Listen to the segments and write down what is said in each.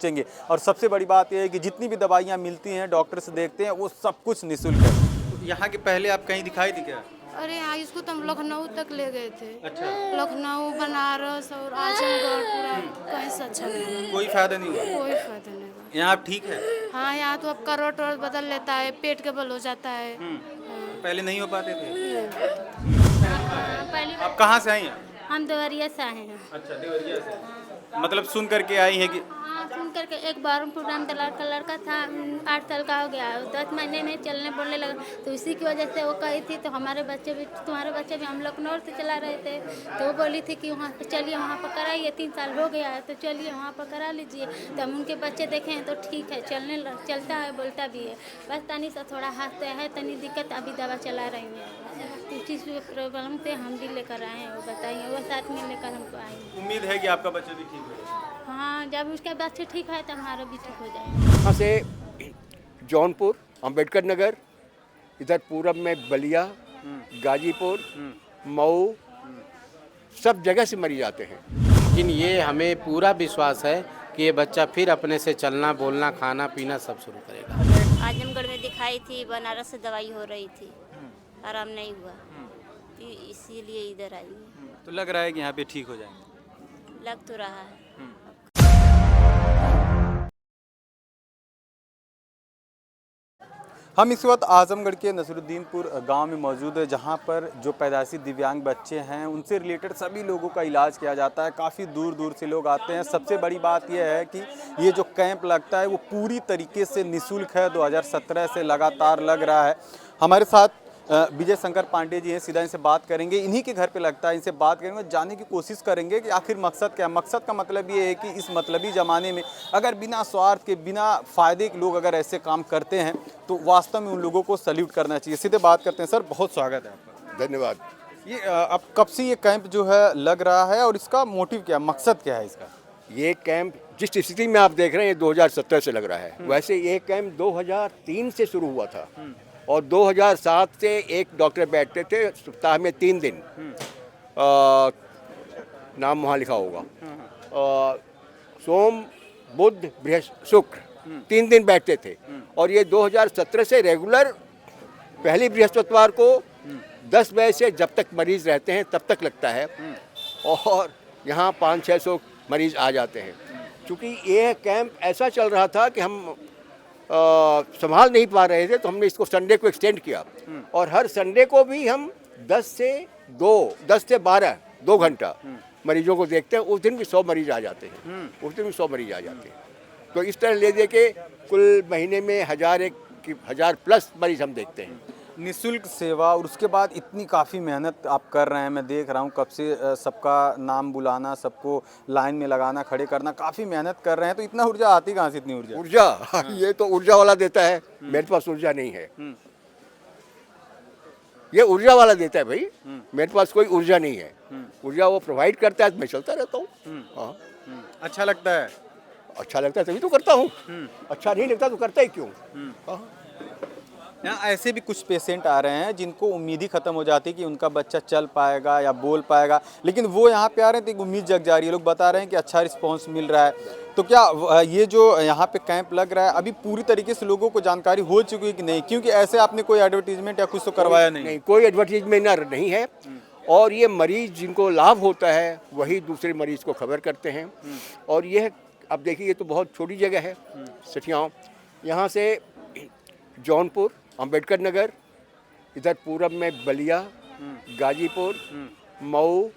पहुंचेंगे। और सबसे बड़ी बात यह है कि जितनी भी दवाइयाँ मिलती हैं, डॉक्टर से देखते हैं, वो सब कुछ निःशुल्क है। यहाँ के पहले आप कहीं दिखाई थी क्या? अरे हाँ, इसको तो हम लखनऊ तक ले गए थे। अच्छा। लखनऊ, बनारस और आजमगढ़ पूरा कहीं से अच्छा नहीं हुआ। कोई फायदा नहीं हुआ? कोई फायदा नहीं हुआ। यहाँ आप ठीक है? हाँ, यहाँ तो अब करवट वरवट बदल लेता है, पेट के बल हो जाता है। पहले नहीं हो पाते थे? पहली आप कहाँ से आई हैं? हम देवरिया से आए हैं। अच्छा, देवरिया से। मतलब सुन करके आई है कि हाँ, सुन करके एक बार प्रोग्राम दलाल का लड़का था, 8 साल का हो गया, 10 महीने में चलने बोलने लगा, तो इसी की वजह से वो कही थी, तो हमारे बच्चे भी, तुम्हारे बच्चे भी, हम लखनऊ से चला रहे थे, तो वो बोली थी कि वहाँ पर चलिए, वहाँ पर कराइए, 3 साल हो गया है तो चलिए वहाँ पर करा लीजिए। तो हम उनके बच्चे देखे हैं तो ठीक है, चलता है, बोलता भी है, बस तनी सा थोड़ा हाथ है, तनी दिक्कत, अभी दवा चला रही हैं। तो चीज़ प्रॉब्लम पे हम भी लेकर आए हैं, वो बताइए, वो साथ में लेकर हमको आए हैं। उम्मीद है कि आपका बच्चा भी ठीक होगा। हाँ, जब उसके बच्चे ठीक है तो हमारा भी ठीक हो जाएगा। यहाँ से जौनपुर, अम्बेडकर नगर, इधर पूरब में बलिया, गाजीपुर, मऊ, सब जगह से मरीज आते हैं। लेकिन ये हमें पूरा विश्वास है कि ये बच्चा फिर अपने से चलना, बोलना, खाना पीना सब शुरू करेगा। आजमगढ़ में दिखाई थी, बनारस से दवाई हो रही थी, आराम नहीं हुआ, तो इसीलिए इधर आई हूँ। तो लग रहा है कि यहाँ पे ठीक हो जाएंगे? लग तो रहा है। हम इस वक्त आजमगढ़ के नसरुद्दीनपुर गांव में मौजूद है, जहां पर जो पैदाइशी दिव्यांग बच्चे हैं उनसे रिलेटेड सभी लोगों का इलाज किया जाता है। काफ़ी दूर दूर से लोग आते हैं। सबसे बड़ी बात यह है कि ये जो कैंप लगता है वो पूरी तरीके से निःशुल्क है। 2017 से लगातार लग रहा है। हमारे साथ विजय शंकर पांडे जी हैं, सीधा इनसे बात करेंगे। इन्हीं के घर पे लगता है, इनसे बात करेंगे, जानने की कोशिश करेंगे कि आखिर मकसद क्या है। मकसद का मतलब ये है कि इस मतलबी ज़माने में अगर बिना स्वार्थ के, बिना फ़ायदे के लोग अगर ऐसे काम करते हैं तो वास्तव में उन लोगों को सल्यूट करना चाहिए। सीधे बात करते हैं। सर, बहुत स्वागत है आपका। धन्यवाद। ये अब कब से ये कैंप जो है लग रहा है और इसका मोटिव क्या है, मकसद क्या है इसका? ये कैंप जिस स्थिति में आप देख रहे हैं, ये 2017 से लग रहा है। वैसे ये कैंप 2003 से शुरू हुआ था और 2007 से एक डॉक्टर बैठते थे सप्ताह में 3 दिन। नाम वहाँ लिखा होगा। सोम, बुध, बृहस्पति, शुक्र 3 दिन बैठते थे। और ये 2017 से रेगुलर पहली बृहस्पतिवार को 10 बजे से जब तक मरीज रहते हैं तब तक लगता है और यहाँ 500-600 मरीज आ जाते हैं। क्योंकि ये कैंप ऐसा चल रहा था कि हम संभाल नहीं पा रहे थे, तो हमने इसको संडे को एक्सटेंड किया और हर संडे को भी हम 10 से 12 2 घंटा मरीजों को देखते हैं। उस दिन भी 100 मरीज आ जाते हैं, उस दिन भी 100 मरीज आ जाते हैं। तो इस तरह ले दे के कुल महीने में 1000 प्लस मरीज हम देखते हैं। निःशुल्क सेवा और उसके बाद इतनी काफ़ी मेहनत आप कर रहे हैं। मैं देख रहा हूँ कब से सबका नाम बुलाना, सबको लाइन में लगाना, खड़े करना, काफ़ी मेहनत कर रहे हैं। तो इतना ऊर्जा आती कहाँ से, इतनी ऊर्जा? ऊर्जा ये तो ऊर्जा वाला देता है, मेरे पास ऊर्जा नहीं है। ये ऊर्जा वाला देता है भाई, मेरे पास कोई ऊर्जा नहीं है। ऊर्जा वो प्रोवाइड करता है, मैं चलता रहता हूँ। हाँ, अच्छा लगता है? अच्छा लगता है तभी तो करता हूँ। अच्छा नहीं लगता तो करता ही क्यों? हाँ। यहाँ ऐसे भी कुछ पेशेंट आ रहे हैं जिनको उम्मीद ही खत्म हो जाती है कि उनका बच्चा चल पाएगा या बोल पाएगा, लेकिन वो यहाँ पे आ रहे हैं तो एक उम्मीद जग जा रही है। लोग बता रहे हैं कि अच्छा रिस्पांस मिल रहा है। तो क्या ये जो यहाँ पे कैंप लग रहा है अभी पूरी तरीके से लोगों को जानकारी हो चुकी है कि नहीं? क्योंकि ऐसे आपने कोई एडवर्टीजमेंट या कुछ तो करवाया नहीं? कोई एडवर्टीजमेंट नहीं है। और ये मरीज जिनको लाभ होता है वही दूसरे मरीज को खबर करते हैं। और यह अब देखिए, ये तो बहुत छोटी जगह है सठियाओं। यहाँ से जौनपुर, अम्बेडकर नगर, इधर पूरब में बलिया, गाजीपुर, मऊ,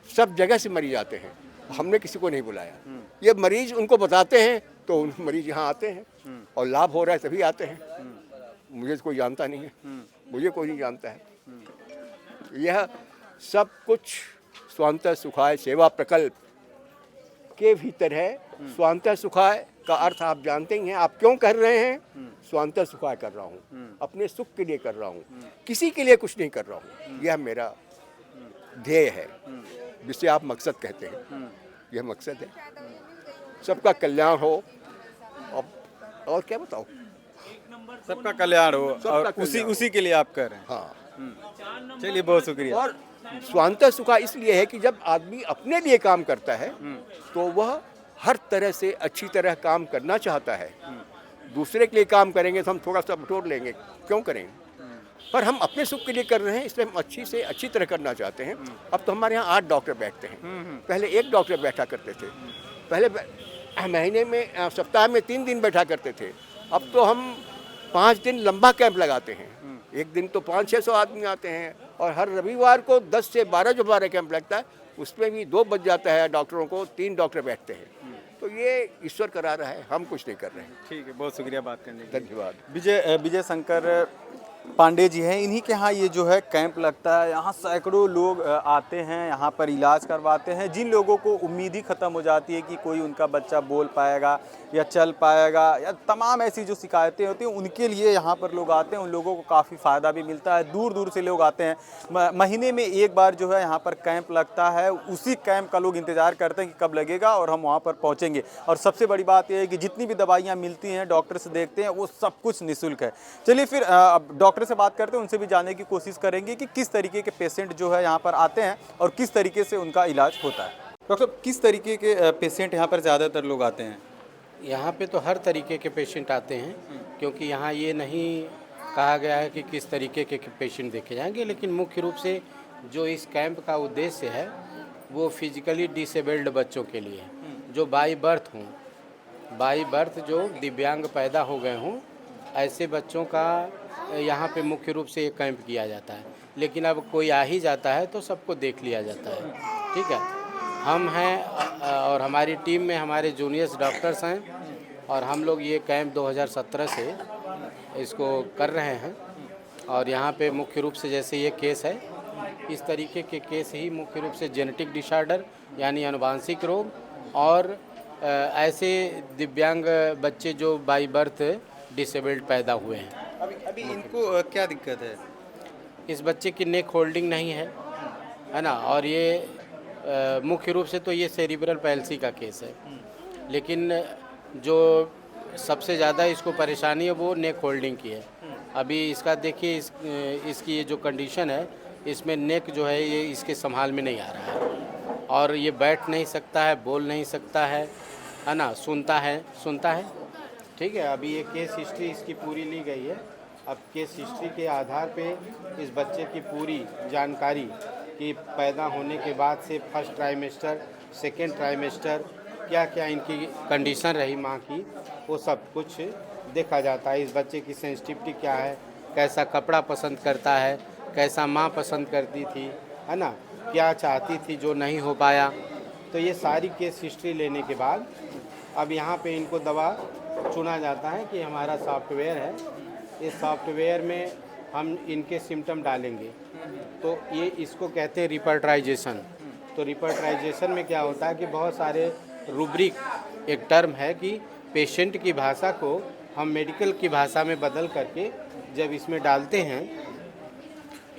सब जगह से मरीज आते हैं। हमने किसी को नहीं बुलाया। ये मरीज उनको बताते हैं तो उन मरीज यहाँ आते हैं और लाभ हो रहा है तभी आते हैं। मुझे तो कोई जानता नहीं है, मुझे कोई नहीं जानता है। यह सब कुछ स्वांतः सुखाय सेवा प्रकल्प के भीतर है। स्वांतः सुखाय का अर्थ आप जानते ही हैं। आप क्यों कर रहे हैं? स्वांतः सुखाय कर रहा हूँ, अपने सुख के लिए कर रहा हूँ, किसी के लिए कुछ नहीं कर रहा हूँ। यह मेरा ध्येय है, जिसे आप मकसद कहते हैं। यह मकसद है, सबका कल्याण हो। और क्या बताओ, सबका कल्याण हो और उसी के लिए आप कर रहे हैं। हाँ, चलिए, बहुत शुक्रिया। और स्वांतः सुखाय इसलिए है कि जब आदमी अपने लिए काम करता है तो वह हर तरह से अच्छी तरह काम करना चाहता है। दूसरे के लिए काम करेंगे तो हम थोड़ा सा बटोर लेंगे, क्यों करें? पर हम अपने सुख के लिए कर रहे हैं, इसलिए हम अच्छी से अच्छी तरह करना चाहते हैं। अब तो हमारे यहाँ 8 डॉक्टर बैठते हैं, पहले 1 डॉक्टर बैठा करते थे। पहले महीने में सप्ताह में 3 दिन बैठा करते थे, अब तो हम 5 दिन लंबा कैंप लगाते हैं। एक दिन तो 500-600 आदमी आते हैं, और हर रविवार को 10 से 12 जो हमारा कैंप लगता है उसमें भी 2 बज जाता है डॉक्टरों को, 3 डॉक्टर बैठते हैं। तो ये ईश्वर करा रहा है, हम कुछ नहीं कर रहे हैं। ठीक है, बहुत शुक्रिया बात करने के लिए। धन्यवाद। विजय शंकर पांडे जी हैं, इन्हीं के यहाँ ये जो है कैंप लगता है। यहाँ सैकड़ों लोग आते हैं, यहाँ पर इलाज करवाते हैं। जिन लोगों को उम्मीद ही ख़त्म हो जाती है कि कोई उनका बच्चा बोल पाएगा या चल पाएगा, या तमाम ऐसी जो शिकायतें होती हैं, उनके लिए यहाँ पर लोग आते हैं। उन लोगों को काफ़ी फ़ायदा भी मिलता है। दूर दूर से लोग आते हैं। महीने में एक बार जो है यहाँ पर कैंप लगता है। उसी कैंप का लोग इंतज़ार करते हैं कि कब लगेगा और हम वहाँ पर पहुँचेंगे। और सबसे बड़ी बात यह है कि जितनी भी दवाइयाँ मिलती हैं, डॉक्टर से देखते हैं, वो सब कुछ निःशुल्क है। चलिए फिर डॉक्टर से बात करते हैं, उनसे भी जानने की कोशिश करेंगे कि किस तरीके के पेशेंट जो है यहाँ पर आते हैं और किस तरीके से उनका इलाज होता है। डॉक्टर साहब, किस तरीके के पेशेंट यहाँ पर ज़्यादातर लोग आते हैं? यहाँ पे तो हर तरीके के पेशेंट आते हैं, क्योंकि यहाँ ये नहीं कहा गया है कि किस तरीके के पेशेंट देखे जाएंगे, लेकिन मुख्य रूप से जो इस कैंप का उद्देश्य है वो फिजिकली डिसेबल्ड बच्चों के लिए है, जो बाई बर्थ जो दिव्यांग पैदा हो गए हों, ऐसे बच्चों का यहाँ पे मुख्य रूप से एक कैंप किया जाता है। लेकिन अब कोई आ ही जाता है तो सबको देख लिया जाता है। ठीक है, हम हैं और हमारी टीम में हमारे जूनियर्स डॉक्टर्स हैं, और हम लोग ये कैंप 2017 से इसको कर रहे हैं। और यहाँ पे मुख्य रूप से जैसे ये केस है, इस तरीके के केस ही मुख्य रूप से जेनेटिक डिसऑर्डर यानी आनुवांशिक रोग, और ऐसे दिव्यांग बच्चे जो बाई बर्थ डिसेबल्ड पैदा हुए हैं। अभी इनको क्या दिक्कत है? इस बच्चे की नेक होल्डिंग नहीं है ना, और ये मुख्य रूप से तो ये सेरिब्रल पैल्सी का केस है। लेकिन जो सबसे ज़्यादा इसको परेशानी है वो नेक होल्डिंग की है। अभी इसका देखिए, इसकी ये जो कंडीशन है, इसमें नेक जो है ये इसके संभाल में नहीं आ रहा है, और ये बैठ नहीं सकता है, बोल नहीं सकता है ना, सुनता है। ठीक है, अभी ये केस हिस्ट्री इसकी पूरी ली गई है। अब केस हिस्ट्री के आधार पे इस बच्चे की पूरी जानकारी कि पैदा होने के बाद से फर्स्ट ट्राइमेस्टर, सेकेंड ट्राइमेस्टर, क्या क्या इनकी कंडीशन रही माँ की, वो सब कुछ देखा जाता है। इस बच्चे की सेंसिटिविटी क्या है, कैसा कपड़ा पसंद करता है, कैसा माँ पसंद करती थी, है ना, क्या चाहती थी जो नहीं हो पाया। तो ये सारी केस हिस्ट्री लेने के बाद अब यहाँ पे इनको दवा चुना जाता है कि हमारा सॉफ्टवेयर है, इस सॉफ्टवेयर में हम इनके सिम्टम डालेंगे। तो ये इसको कहते हैं रिपर्टराइजेशन। तो रिपर्टराइजेशन में क्या होता है कि बहुत सारे रूब्रिक, एक टर्म है कि पेशेंट की भाषा को हम मेडिकल की भाषा में बदल करके जब इसमें डालते हैं,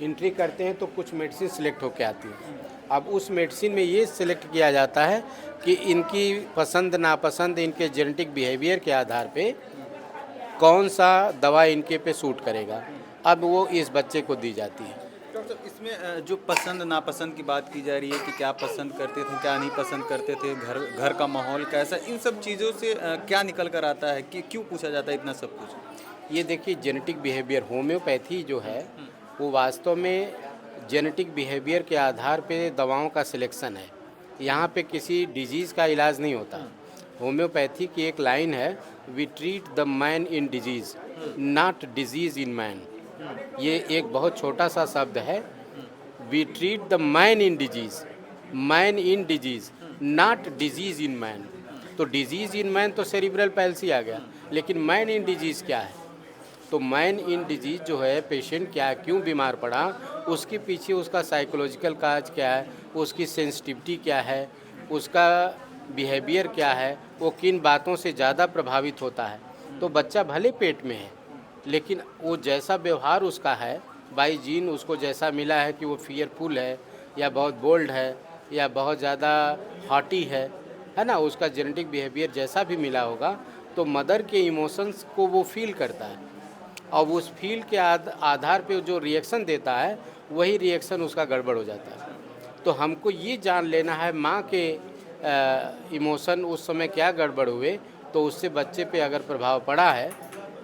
एंट्री करते हैं, तो कुछ मेडिसिन सिलेक्ट होकर आती है। अब उस मेडिसिन में ये सिलेक्ट किया जाता है कि इनकी पसंद नापसंद, इनके जेनेटिक बिहेवियर के आधार पे कौन सा दवा इनके पे सूट करेगा। अब वो इस बच्चे को दी जाती है। डॉक्टर साहब, इसमें जो पसंद नापसंद की बात की जा रही है कि क्या पसंद करते थे, क्या नहीं पसंद करते थे, घर का माहौल कैसा, इन सब चीज़ों से क्या निकल कर आता है कि क्यों पूछा जाता है इतना सब कुछ? ये देखिए, जेनेटिक बिहेवियर, होम्योपैथी जो है वो वास्तव में जेनेटिक बिहेवियर के आधार पे दवाओं का सिलेक्शन है। यहाँ पे किसी डिजीज़ का इलाज नहीं होता। होम्योपैथी की एक लाइन है, we treat the man in disease not disease in man. ये एक बहुत छोटा सा शब्द है, we treat the man in disease not disease in man. तो डिजीज़ इन मैन तो सेरिब्रल पैल्सी आ गया, लेकिन मैन इन डिजीज़ क्या है? तो मैन इन डिजीज़ जो है, पेशेंट क्या, क्यों बीमार पड़ा, उसके पीछे उसका साइकोलॉजिकल काज क्या है, उसकी सेंसिटिविटी क्या है, उसका बिहेवियर क्या है, वो किन बातों से ज़्यादा प्रभावित होता है। तो बच्चा भले पेट में है, लेकिन वो जैसा व्यवहार उसका है, बाई जीन उसको जैसा मिला है कि वो फियरफुल है या बहुत बोल्ड है या बहुत ज़्यादा हॉटी है ना, उसका जेनेटिक बिहेवियर जैसा भी मिला होगा, तो मदर के इमोशंस को वो फील करता है, और उस फील के आधार पे जो रिएक्शन देता है, वही रिएक्शन उसका गड़बड़ हो जाता है। तो हमको ये जान लेना है माँ के इमोशन उस समय क्या गड़बड़ हुए, तो उससे बच्चे पे अगर प्रभाव पड़ा है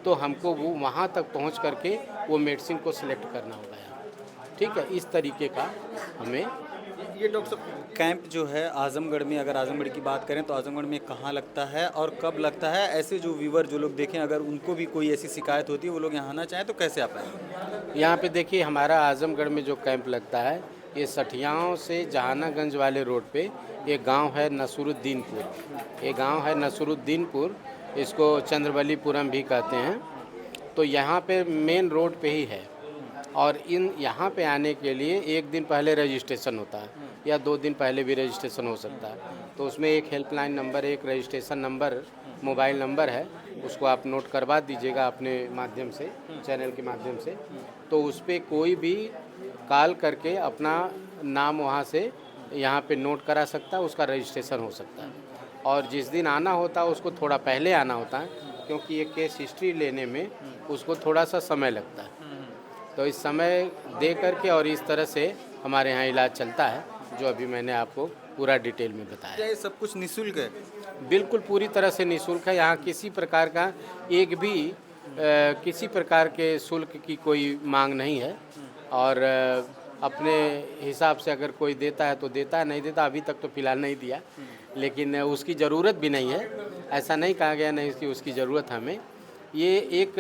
तो हमको वो वहाँ तक पहुँच करके वो मेडिसिन को सिलेक्ट करना होगा यहाँ। ठीक है, इस तरीके का हमें। ये डॉक्टर साहब कैंप जो है आजमगढ़ में, अगर आजमगढ़ की बात करें तो आजमगढ़ में कहाँ लगता है और कब लगता है? ऐसे जो व्यूवर जो लोग देखें, अगर उनको भी कोई ऐसी शिकायत होती है, वो लोग यहाँ आना चाहें तो कैसे आ पाएंगे? यहाँ पे देखिए, हमारा आजमगढ़ में जो कैंप लगता है ये सठियाओं से जहानागंज वाले रोड पे एक गांव है नसरुद्दीनपुर। ये गांव है नसरुद्दीनपुर, इसको चंद्रवलीपुरम भी कहते हैं। तो यहाँ पे मेन रोड पे ही है और यहाँ पे आने के लिए एक दिन पहले रजिस्ट्रेशन होता है या 2 दिन पहले भी रजिस्ट्रेशन हो सकता है। तो उसमें एक हेल्पलाइन नंबर, एक रजिस्ट्रेशन नंबर, मोबाइल नंबर है, उसको आप नोट करवा दीजिएगा अपने माध्यम से, चैनल के माध्यम से। तो उस पर कोई भी कॉल करके अपना नाम वहाँ से यहाँ पे नोट करा सकता है, उसका रजिस्ट्रेशन हो सकता है। और जिस दिन आना होता है उसको थोड़ा पहले आना होता है, क्योंकि ये केस हिस्ट्री लेने में उसको थोड़ा सा समय लगता है। तो इस समय दे करके और इस तरह से हमारे यहाँ इलाज चलता है, जो अभी मैंने आपको पूरा डिटेल में बताया। क्या ये सब कुछ निःशुल्क है? बिल्कुल पूरी तरह से निःशुल्क है। यहाँ किसी प्रकार का किसी प्रकार के शुल्क की कोई मांग नहीं है और अपने हिसाब से अगर कोई देता है तो देता है, नहीं देता अभी तक तो फिलहाल नहीं दिया, लेकिन उसकी ज़रूरत भी नहीं है। ऐसा नहीं कहा गया नहीं कि उसकी ज़रूरत हमें। ये एक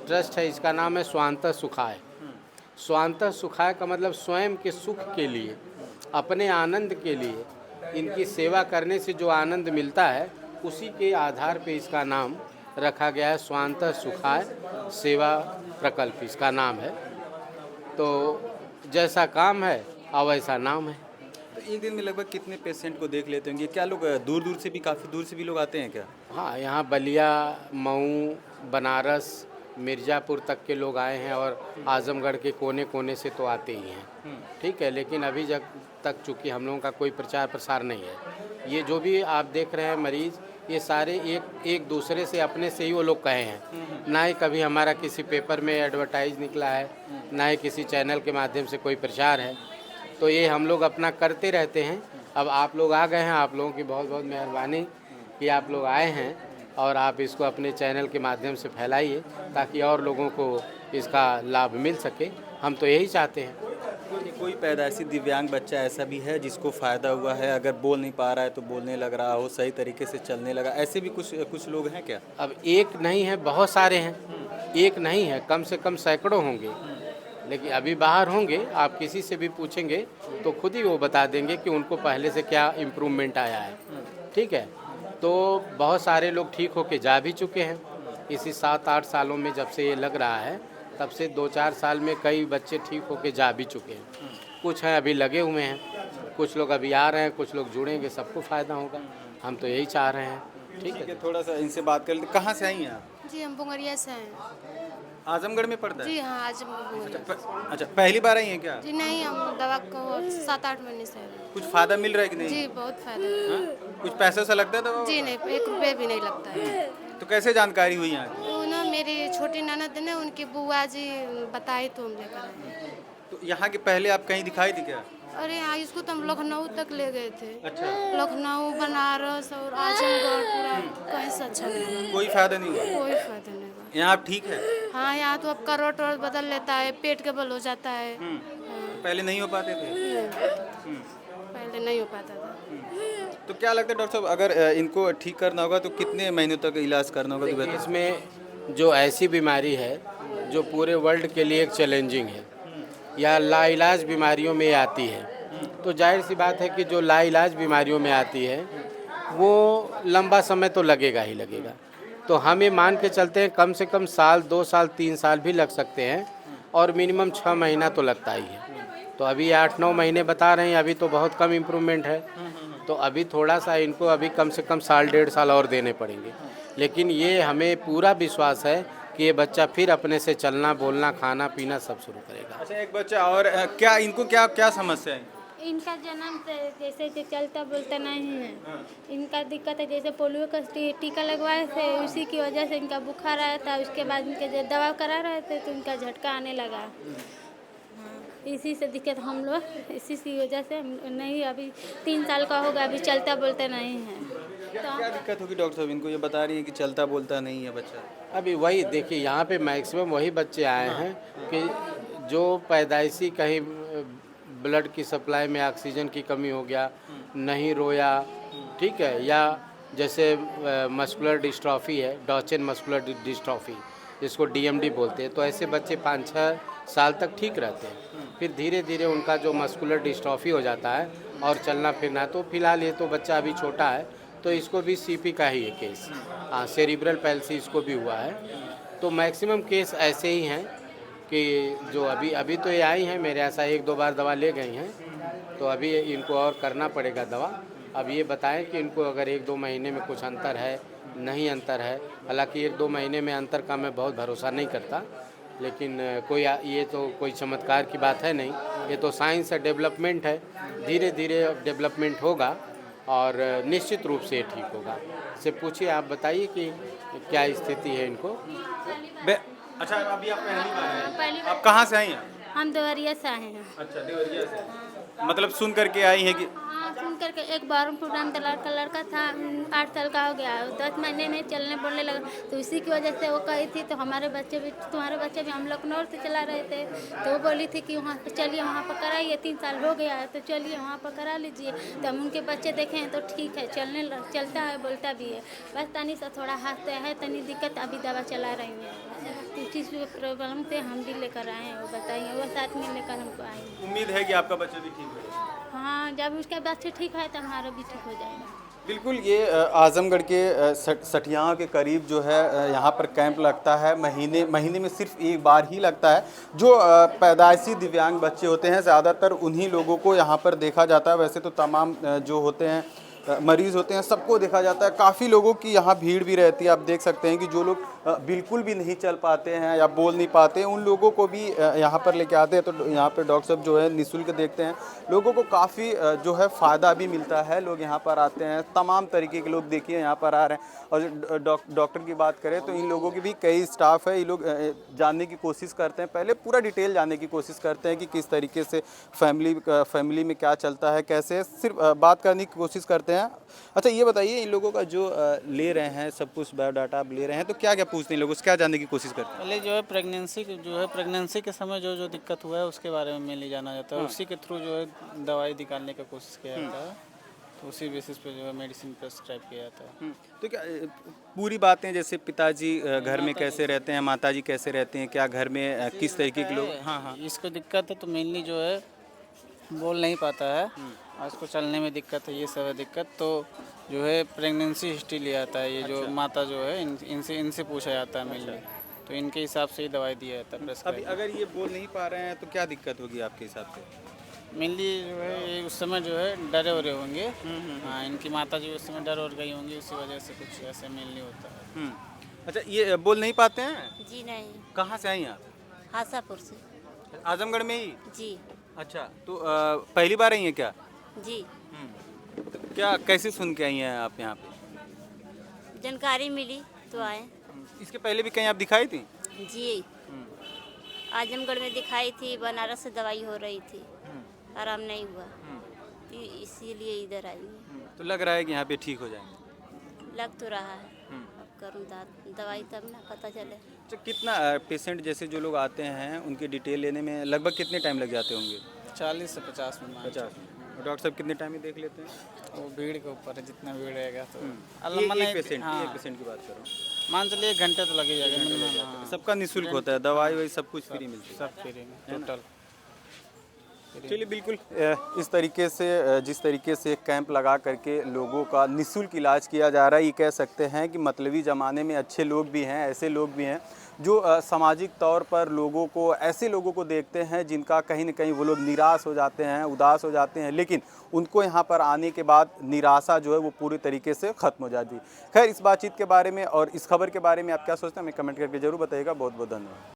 ट्रस्ट है, इसका नाम है स्वांतः सुखाय। स्वांतः सुखाय का मतलब स्वयं के सुख के लिए, अपने आनंद के लिए, इनकी सेवा करने से जो आनंद मिलता है उसी के आधार पे इसका नाम रखा गया है। स्वांतः सुखाय सेवा प्रकल्प इसका नाम है। तो जैसा काम है और वैसा नाम है। तो एक दिन में लगभग कितने पेशेंट को देख लेते होंगे? क्या लोग दूर दूर से भी, काफ़ी दूर से भी लोग आते हैं क्या? हाँ, यहाँ बलिया, मऊ, बनारस, मिर्ज़ापुर तक के लोग आए हैं और आजमगढ़ के कोने कोने से तो आते ही हैं। ठीक है, लेकिन अभी जब तक चूँकि हम लोगों का कोई प्रचार प्रसार नहीं है, ये जो भी आप देख रहे हैं मरीज़, ये सारे एक दूसरे से अपने से ही वो लोग कहे हैं। ना ही कभी हमारा किसी पेपर में एडवर्टाइज निकला है, ना ही किसी चैनल के माध्यम से कोई प्रचार है। तो ये हम लोग अपना करते रहते हैं। अब आप लोग आ गए हैं, आप लोगों की बहुत बहुत मेहरबानी कि आप लोग आए हैं और आप इसको अपने चैनल के माध्यम से फैलाइए ताकि और लोगों को इसका लाभ मिल सके। हम तो यही चाहते हैं। कोई पैदाइशी दिव्यांग बच्चा ऐसा भी है जिसको फ़ायदा हुआ है? अगर बोल नहीं पा रहा है तो बोलने लग रहा हो, सही तरीके से चलने लगा, ऐसे भी कुछ लोग हैं क्या? अब एक नहीं है, बहुत सारे हैं। एक नहीं है, कम से कम सैकड़ों होंगे, लेकिन अभी बाहर होंगे। आप किसी से भी पूछेंगे तो खुद ही वो बता देंगे कि उनको पहले से क्या इम्प्रूवमेंट आया है। ठीक है, तो बहुत सारे लोग ठीक होके जा भी चुके हैं। इसी 7-8 सालों में जब से ये लग रहा है, तब से 2-4 साल में कई बच्चे ठीक होके जा भी चुके हैं। कुछ हैं अभी लगे हुए हैं, कुछ लोग अभी आ रहे हैं, कुछ लोग जुड़ेंगे, सबको फ़ायदा होगा। हम तो यही चाह रहे हैं। ठीक है, थोड़ा सा इनसे बात कर लेते। कहाँ से आई हैं आप? जी हम बुंगरिया से हैं। आजमगढ़ में पड़ता है? जी हाँ, आज बुंगरिया। अच्छा, पहली बार आई हैं क्या? जी नहीं, हम दवा को 7-8 महीने से हैं। कुछ फ़ायदा मिल रहा है कि नहीं? जी बहुत फायदा है। हाँ? कुछ पैसे से लगता है दवा? जी नहीं, 1 रुपये भी नहीं लगता है। तो कैसे जानकारी हुई यहाँ की? वो ना मेरी छोटी ननद ने, उनकी बुआ जी बताई तो हम लेकर आए। तो यहाँ के पहले आप कहीं दिखाई थी क्या? अरे हाँ, इसको तो हम लखनऊ तक ले गए थे। अच्छा। लखनऊ, बनारस और आजमगढ़, पूरा कहीं से अच्छा नहीं हुआ। कोई फायदा नहीं हुआ? कोई फायदा नहीं हुआ। यहाँ आप ठीक है? हाँ, यहाँ तो अब करवट वरवट बदल लेता है, पेट के बल हो जाता है। पहले नहीं हो पाते थे? पहले नहीं हो पाता था। तो क्या लगता है डॉक्टर साहब, अगर इनको ठीक करना होगा तो कितने महीनों तक इलाज करना होगा? तो बेहतर। इसमें जो ऐसी बीमारी है जो पूरे वर्ल्ड के लिए एक चैलेंजिंग है या लाइलाज बीमारियों में आती है, तो जाहिर सी बात है कि जो लाइलाज बीमारियों में आती है वो लंबा समय तो लगेगा ही लगेगा। तो हम ये मान के चलते हैं कम से कम साल, 2 साल, 3 साल भी लग सकते हैं और मिनिमम 6 महीना तो लगता ही है। तो अभी 8-9 महीने बता रहे हैं, अभी तो बहुत कम इम्प्रूवमेंट है। तो अभी थोड़ा सा इनको अभी कम से कम साल, 1.5 साल और देने पड़ेंगे। लेकिन ये हमें पूरा विश्वास है कि ये बच्चा फिर अपने से चलना, बोलना, खाना पीना सब शुरू करेगा। अच्छा, एक बच्चा और, क्या इनको क्या समस्या है? इनका जन्म से जैसे कि चलता बोलता नहीं है। इनका दिक्कत है, जैसे पोलियो का टीका लगवाए थे, उसी की वजह से इनका बुखार आया था। उसके बाद इनके जब दवा करा रहे थे तो इनका झटका आने लगा। इसी से दिक्कत हम लोग इसी की वजह से नहीं, अभी 3 साल का होगा, अभी चलता बोलता नहीं है। तो क्या दिक्कत होगी डॉक्टर साहब? इनको ये बता रही है कि चलता बोलता नहीं है बच्चा। अभी वही देखिए, यहाँ पे मैक्सिमम वही बच्चे आए हैं कि जो पैदाइशी कहीं ब्लड की सप्लाई में ऑक्सीजन की कमी हो गया, नहीं रोया, ठीक है, या जैसे मस्कुलर डिस्ट्रॉफी है, डॉचन मस्कुलर डिस्ट्रॉफी, जिसको डीएमडी बोलते हैं, तो ऐसे बच्चे 5-6 साल तक ठीक रहते हैं। फिर धीरे धीरे उनका जो मस्कुलर डिस्ट्रॉफी हो जाता है और चलना फिरना, तो फिलहाल ये तो बच्चा अभी छोटा है, तो इसको भी सीपी का ही है केस। हाँ, सेरिब्रल पैल्सी इसको भी हुआ है। तो मैक्सिमम केस ऐसे ही हैं कि जो अभी तो ये आई हैं मेरे ऐसा 1-2 बार दवा ले गई हैं, तो अभी इनको और करना पड़ेगा दवा। अब ये बताएं कि इनको अगर 1-2 महीने में कुछ अंतर है, नहीं अंतर है। हालांकि 1-2 महीने में अंतर का मैं बहुत भरोसा नहीं करता, लेकिन ये तो कोई चमत्कार की बात है नहीं, ये तो साइंस है, डेवलपमेंट है, धीरे धीरे डेवलपमेंट होगा और निश्चित रूप से ठीक होगा। से पूछिए, आप बताइए कि क्या स्थिति है इनको। अच्छा, अभी आप पहली बार आए हैं? पहली आप कहाँ से आई हैं? हम देवरिया से आए हैं। अच्छा, देवरिया से। मतलब सुन करके आई हैं कि हाँ, सुन करके एक बहरमपुर राम दलाल का लड़का था, 8 साल का हो गया, 10 महीने में चलने बोलने लगा, तो इसी की वजह से वो कही थी तो हमारे बच्चे भी, तुम्हारे बच्चे भी, हम लखनऊ से चला रहे थे, तो वो बोली थी कि वहाँ पर चलिए, वहाँ पर कराइए, 3 साल हो गया है तो चलिए वहाँ पर करा लीजिए। तो हम उनके बच्चे देखे हैं तो ठीक है, चलता है, बोलता भी है, बस तनी सा थोड़ा हाथ है, तनी दिक्कत, अभी दवा चला रही है। तो चीज़ प्रॉब्लम से हम भी लेकर आए हैं, वो बताइए, वो साथ में लेकर हमको आए हैं। उम्मीद है कि आपका बच्चा भी ठीक होगा। हाँ, जब उसका बच्चे ठीक है तो हमारा भी ठीक हो जाएगा। बिल्कुल, ये आजमगढ़ के सठिया के करीब जो है यहाँ पर कैंप लगता है, महीने में सिर्फ एक बार ही लगता है। जो पैदाइशी दिव्यांग बच्चे होते हैं, ज़्यादातर उन्हीं लोगों को यहाँ पर देखा जाता है। वैसे तो तमाम जो होते हैं मरीज़ होते हैं, सबको देखा जाता है। काफ़ी लोगों की यहाँ भीड़ भी रहती है। आप देख सकते हैं कि जो लोग बिल्कुल भी नहीं चल पाते हैं या बोल नहीं पाते, उन लोगों को भी यहाँ पर लेके आते हैं। तो यहाँ पर डॉक्टर साहब जो है निःशुल्क देखते हैं। लोगों को काफ़ी जो है फ़ायदा भी मिलता है। लोग यहाँ पर आते हैं, तमाम तरीके के लोग देखिए यहाँ पर आ रहे हैं। और डॉक्टर की बात करें तो इन लोगों की भी कई स्टाफ है। ये लोग जानने की कोशिश करते हैं, पहले पूरा डिटेल जानने की कोशिश करते हैं कि किस तरीके से फैमिली में क्या चलता है, कैसे, सिर्फ बात करने की कोशिश करते हैं। अच्छा, ये बताइए, इन लोगों का जो ले रहे हैं सब कुछ बायोडाटा आप ले रहे हैं, तो क्या क्या पूछते हैं लोगों से, क्या जानने की कोशिश करते हैं? पहले जो है प्रेगनेंसी के समय जो दिक्कत हुआ है उसके बारे में मेनली जाना जाता है। उसी के थ्रू जो है दवाई निकालने का कोशिश किया जाता है, तो उसी बेसिस पे जो है मेडिसिन प्रेस्क्राइब किया जाता है। तो क्या पूरी बातें, जैसे पिताजी घर में कैसे रहते हैं, माताजी कैसे रहते हैं, क्या घर में किस तरीके के लोग? हाँ, इसको दिक्कत है तो मेनली जो है बोल नहीं पाता है और इसको चलने में दिक्कत है, ये सब है दिक्कत। तो जो है प्रेगनेंसी हिस्ट्री लिया जाता है, ये जो माता जो है इनसे पूछा जाता है मेनली, तो इनके हिसाब से ही दवाई दिया जाता है अभी प्रेस्क्राइब। अगर ये बोल नहीं पा रहे हैं तो क्या दिक्कत होगी आपके हिसाब से? मेनली जो है ये उस समय जो है डरे हो रहे होंगे। हाँ, इनकी माता जी उस समय डर और गई होंगी, उसी वजह से कुछ ऐसे मेनली होता है। अच्छा, ये बोल नहीं पाते हैं? जी नहीं, कहाँ से आई आप? हासापुर से। आजमगढ़ में ही? जी अच्छा, तो पहली बार आई हैं क्या? जी, तो क्या कैसे सुन के आई हैं आप यहाँ पे? जानकारी मिली तो आए। इसके पहले भी कहीं आप दिखाई थी? जी, आजमगढ़ में दिखाई थी, बनारस से दवाई हो रही थी, आराम नहीं हुआ, तो इसीलिए इधर आई हूँ। तो लग रहा है कि यहाँ पे ठीक हो जाएंगे? लग तो रहा है, अब करूँ दवाई तब ना पता चले। तो कितना पेशेंट जैसे जो लोग आते हैं उनकी डिटेल लेने में लगभग कितने टाइम लग जाते होंगे? 40 से 50 में 50। डॉक्टर साहब कितने टाइम में देख लेते हैं? वो भीड़ के ऊपर है, जितना भीड़ रहेगा तो ये पेशेंट की बात कर रहा हूँ। मान चलिए 1 घंटे तो लग ही जाएगा मिनिमम। सबका निःशुल्क होता है, दवाई वही सब कुछ फ्री मिलती है? सब फ्री में टोटल। चलिए, बिल्कुल इस तरीके से जिस तरीके से कैंप लगा करके लोगों का निःशुल्क इलाज किया जा रहा है, ये कह सकते हैं कि मतलबी ज़माने में अच्छे लोग भी हैं, ऐसे लोग भी हैं जो सामाजिक तौर पर ऐसे लोगों को देखते हैं जिनका कहीं न कहीं वो लोग निराश हो जाते हैं, उदास हो जाते हैं, लेकिन उनको यहाँ पर आने के बाद निराशा जो है वो पूरी तरीके से ख़त्म हो जाती है। खैर, इस बातचीत के बारे में और इस खबर के बारे में आप क्या सोचते हैं, हमें कमेंट करके ज़रूर बताइएगा। बहुत बहुत धन्यवाद।